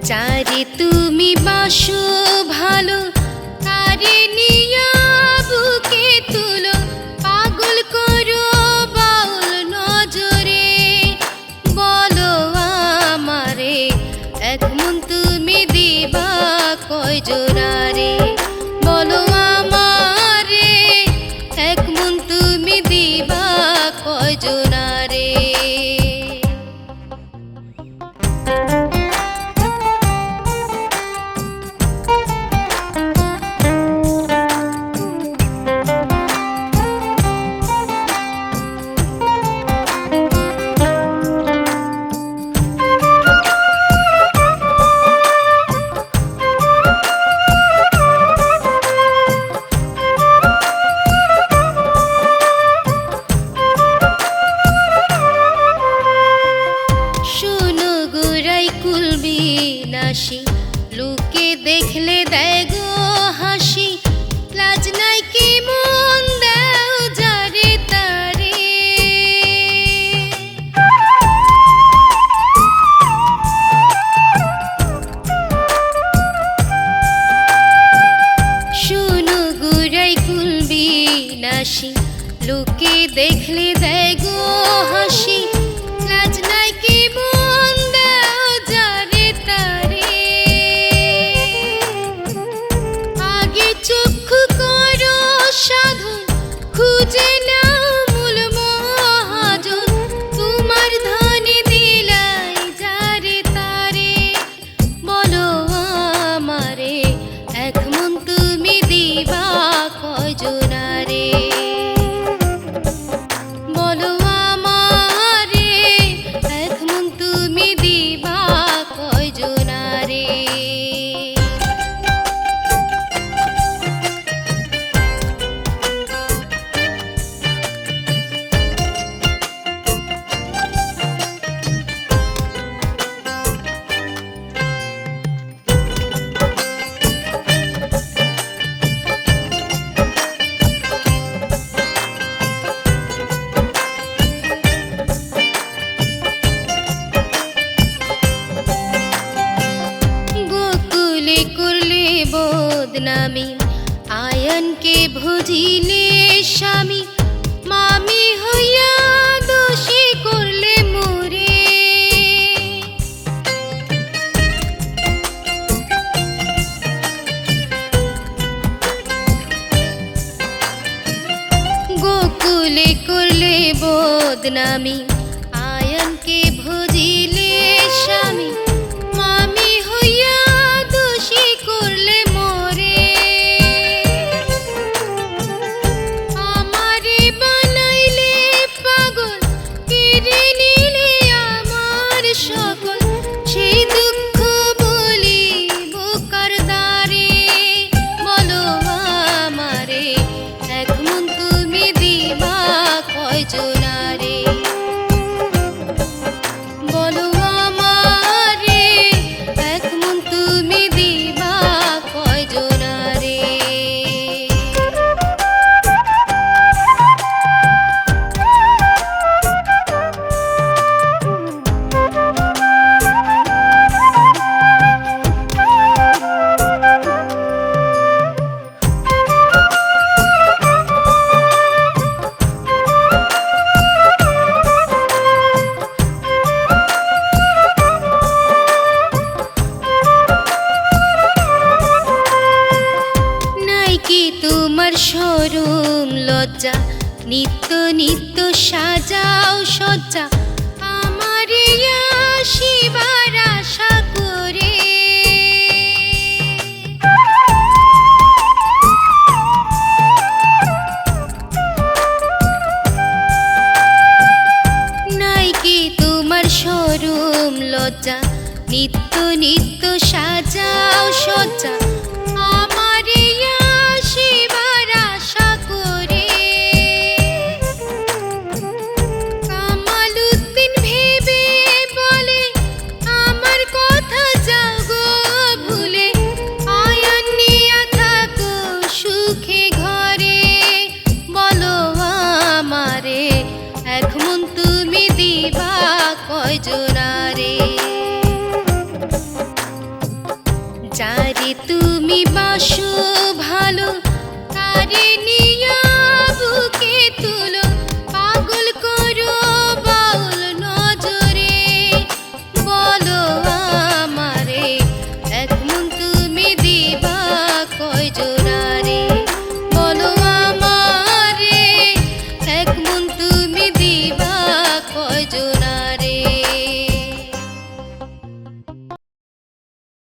যারে তুমি বাসো ভালো তারে নিয়া বুকে তুলো, পাগল করো বাউল নজরে। বলো আমারে এক মন তুমি দিবা কয় জোড়ারে, বলো আমারে এক মন তুমি দিবা কয় জোড়ারে। লোকে দেখলে দেয় গো হাসি, লাজ নাই কি মন দাও যারে তারে। শোনো গোরাই কুলবি নাসি, লোকে দেখলে দেয় গো হাসি, লাজ নাই কি মন দাও যারে তারে। চক্ষু করো সাধন, খুঁজে নাও মূল মহাজন, তোমার ধনে দিলাই যারে তারে। বলো আমারে এক মন তুমি দিবা কয় জোড়ারে, বলো আমারে এক মন তুমি দিবা কয় জোড়ারে। করলে বদনামি আয়নকে ভজিলে স্বামী, মামি হইয়া দোষী করলে মোরে। গোকুলে করলে বদনামি আয়নকে ভজিলে স্বামী, মামি হইয়া দোষী করলে মোরে। আমারে বানাইলে পাগল, কেড়ে নিলে আমার সকল, সেই দুঃখ বলি বোকার দ্বারে। বলো আমারে এক মন তুমি দিবা কয় জোড়ারে, বলো আমারে এক মন তুমি দিবা কয় জোড়ারে। তোমার শরম লজ্জা, নিত্য নিত্য সাজাও সজ্জা, আমারে আসিবার আশা করে। লজ্জা নিত্য নিত্য সাজাও সজ্জা আমার আসিবার আশা করে কামাল উদ্দিন ভেবে বলে আমার কথা যাও গো ভুলে আয়ান নিয়া থাকো সুখে ঘরে বলো আমারে এক মন তুমি দিবা কয়জনারে যারে তুমি বাসো ভালো তারে নিয়া বুকে তুলো পাগল করো বাউল নজরে বলো আমারে এক মন তুমি দিবা কয়জনারে বলো আমারে এক মন তুমি দিবা কয়জনারে